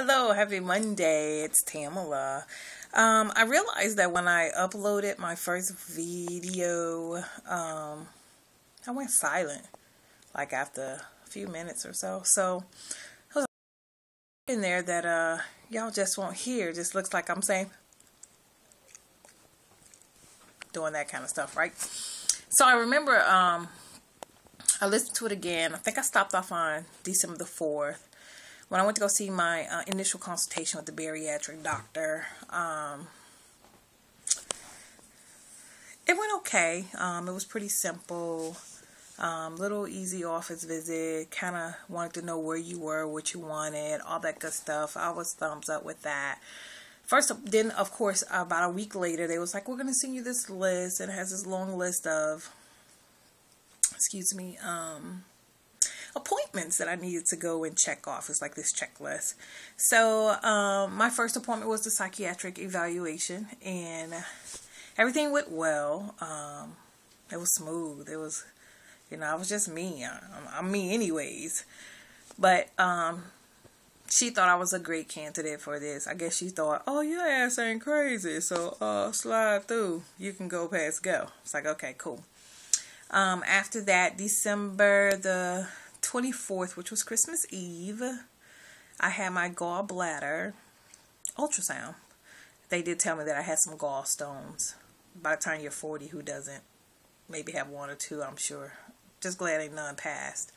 Hello, happy Monday. It's Tamala. I realized that when I uploaded my first video, I went silent, like after a few minutes or so. So, I was in there that y'all just won't hear. Just looks like I'm saying, doing that kind of stuff, right? So I remember, I listened to it again. I think I stopped off on December the 4th. When I went to go see my initial consultation with the bariatric doctor, it went okay. It was pretty simple, little easy office visit. Kind of wanted to know where you were, what you wanted, all that good stuff. I was thumbs up with that. Then of course, about a week later, they was like, we're going to send you this list. And it has this long list of, appointments that I needed to go and check off. It's like this checklist. So my first appointment was the psychiatric evaluation, and everything went well. It was smooth. It was, I was just me. I'm me anyways. But she thought I was a great candidate for this. I guess she thought, oh, your ass ain't crazy, so slide through. You can go past go. It's like, okay, cool. After that, December the 24th, which was Christmas Eve, I had my gallbladder ultrasound. They did tell me that I had some gallstones. By the time you're 40, who doesn't? Maybe have one or two, I'm sure. Just glad ain't none passed.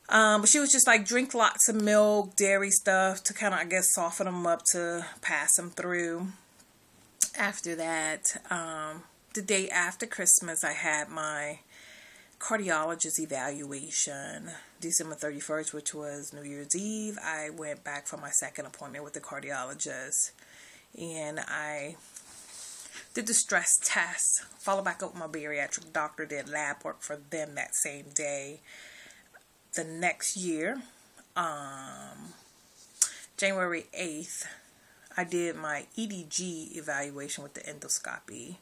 But she was just like, drink lots of milk, dairy stuff to kind of, I guess, soften them up to pass them through. After that, the day after Christmas, I had my cardiologist evaluation. December 31st, which was New Year's Eve, I went back for my second appointment with the cardiologist, and I did the stress test, followed back up with my bariatric doctor, did lab work for them that same day. The next year, January 8th, I did my EDG evaluation with the endoscopy.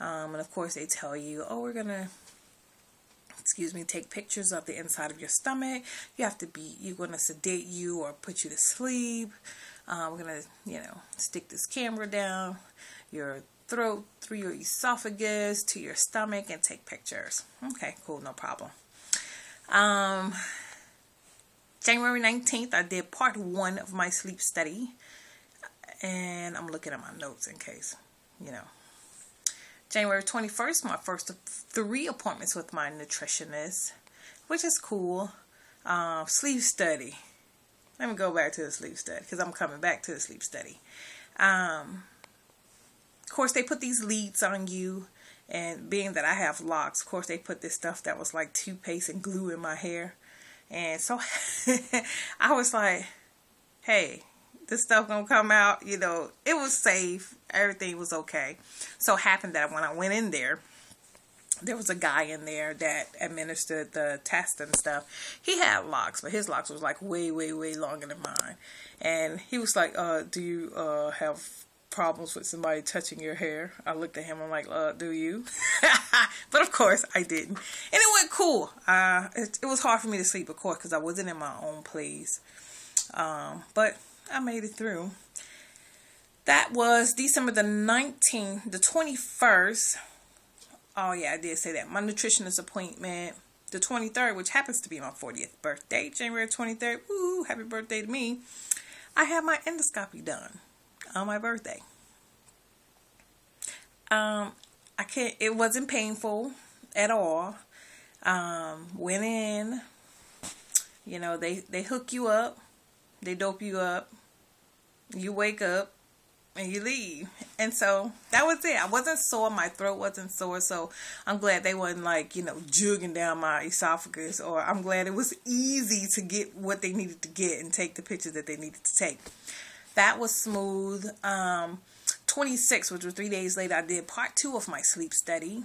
And of course they tell you, oh, we're going to, take pictures of the inside of your stomach. You're going to sedate you or put you to sleep. We're going to, stick this camera down your throat through your esophagus to your stomach and take pictures. Okay, cool, no problem. January 19th, I did part 1 of my sleep study. And I'm looking at my notes in case, January 21st, my first of 3 appointments with my nutritionist, which is cool. Sleep study. Let me go back to the sleep study because I'm coming back to the sleep study. Of course, they put these leads on you, and being that I have locks, of course, they put this stuff that was like toothpaste and glue in my hair. And so I was like, hey, this stuff gonna come out, it was safe. Everything was okay. So it happened that when I went in there was a guy in there that administered the test and stuff. He had locks, but his locks was like way, way, way longer than mine. And he was like, do you have problems with somebody touching your hair? I looked at him, I'm like, do you? But of course I didn't. And it went cool. It was hard for me to sleep, of course, because I wasn't in my own place. But I made it through. That was December the 19th, the 21st. Oh yeah, I did say that. My nutritionist appointment, the 23rd, which happens to be my 40th birthday, January 23rd. Woo, happy birthday to me. I had my endoscopy done on my birthday. It wasn't painful at all. Went in, they hook you up, they dope you up, you wake up, and you leave. And so that was it. I wasn't sore. My throat wasn't sore. So I'm glad they wasn't like, jugging down my esophagus. Or I'm glad it was easy to get what they needed to get and take the pictures that they needed to take. That was smooth. 26, which was 3 days later, I did part 2 of my sleep study,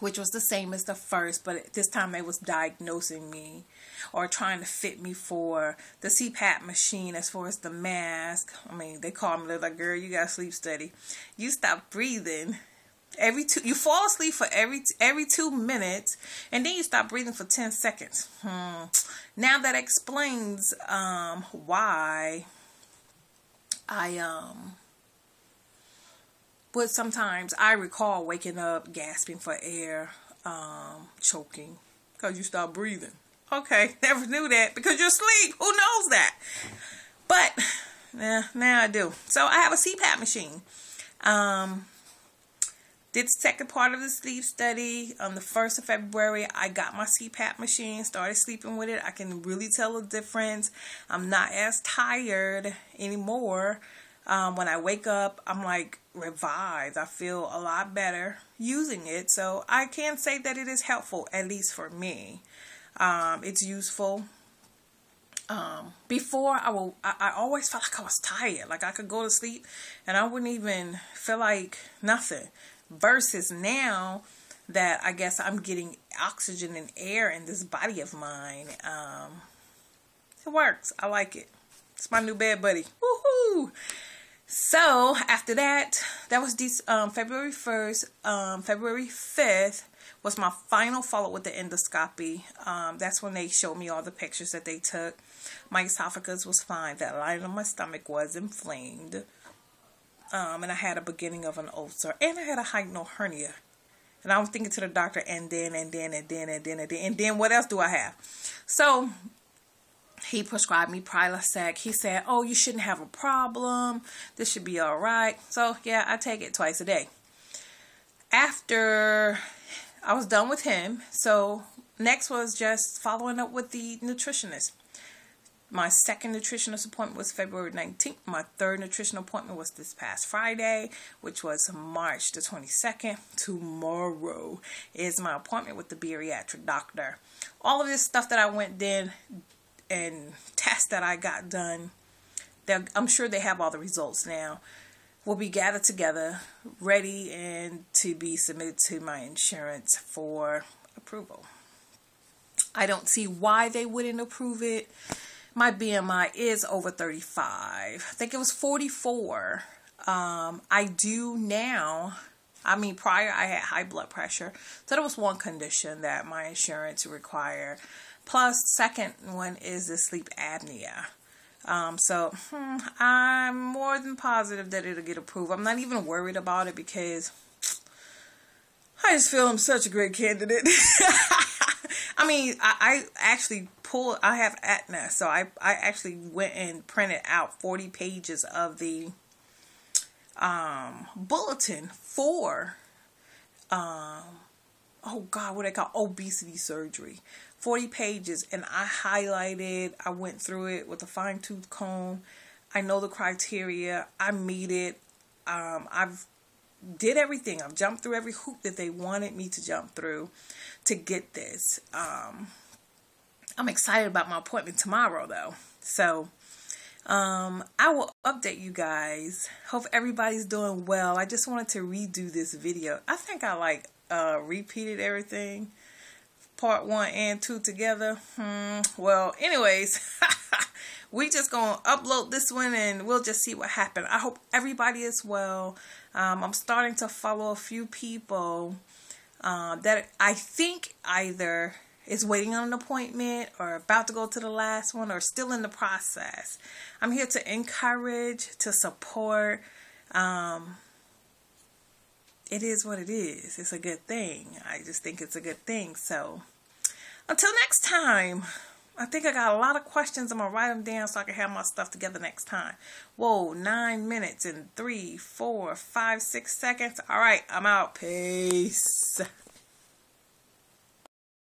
which was the same as the first, but this time they was diagnosing me or trying to fit me for the CPAP machine as far as the mask. I mean, they called me, they're like, girl, you got a sleep study. You stop breathing You fall asleep for every 2 minutes, and then you stop breathing for 10 seconds. Now that explains why but sometimes I recall waking up gasping for air, choking, because you stop breathing. Okay, never knew that because you're asleep. Who knows that? But now I do. So I have a CPAP machine. Did the second part of the sleep study on the 1st of February. I got my CPAP machine, started sleeping with it. I can really tell the difference. I'm not as tired anymore. When I wake up, I'm like revived. I feel a lot better using it. So I can say that it is helpful, at least for me. It's useful. Before I always felt like I was tired. Like I could go to sleep and I wouldn't even feel like nothing. Versus now that I guess I'm getting oxygen and air in this body of mine. It works. I like it. It's my new bed buddy. Woohoo! So after that was February 1st. February 5th was my final follow-up with the endoscopy. That's when they showed me all the pictures that they took. My esophagus was fine. That line on my stomach was inflamed. And I had a beginning of an ulcer. And I had a hyoidal hernia. And I was thinking to the doctor, and then what else do I have? So he prescribed me Prilosec. He said, oh, you shouldn't have a problem. This should be all right. So, yeah, I take it twice a day. After I was done with him, so next was just following up with the nutritionist. My second nutritionist appointment was February 19th. My third nutritional appointment was this past Friday, which was March the 22nd. Tomorrow is my appointment with the bariatric doctor. All of this stuff that I went in and tests that I got done, I'm sure they have all the results now, will be gathered together, ready and to be submitted to my insurance for approval. I don't see why they wouldn't approve it. My BMI is over 35. I think it was 44. I do now. Prior I had high blood pressure. So that was one condition that my insurance required. Plus, second one is the sleep apnea. So I'm more than positive that it'll get approved. I'm not even worried about it because I just feel I'm such a great candidate. I actually I have Aetna, so I actually went and printed out 40 pages of the bulletin for what they call obesity surgery. 40 pages, and I highlighted, I went through it with a fine-tooth comb. I know the criteria. I meet it. I've did everything. I've jumped through every hoop that they wanted me to jump through to get this. I'm excited about my appointment tomorrow, though. So, I will update you guys. Hope everybody's doing well. I just wanted to redo this video. I think I repeated everything. Part 1 and 2 together. Well, anyways, we just gonna upload this one and we'll just see what happens. I hope everybody is well. I'm starting to follow a few people that I think either is waiting on an appointment or about to go to the last one or still in the process. I'm here to encourage, to support. It is what it is. It's a good thing. I just think it's a good thing. So until next time, I think I got a lot of questions. I'm going to write them down so I can have my stuff together next time. Whoa, 9 minutes and 3, 4, 5, 6 seconds. All right, I'm out. Peace.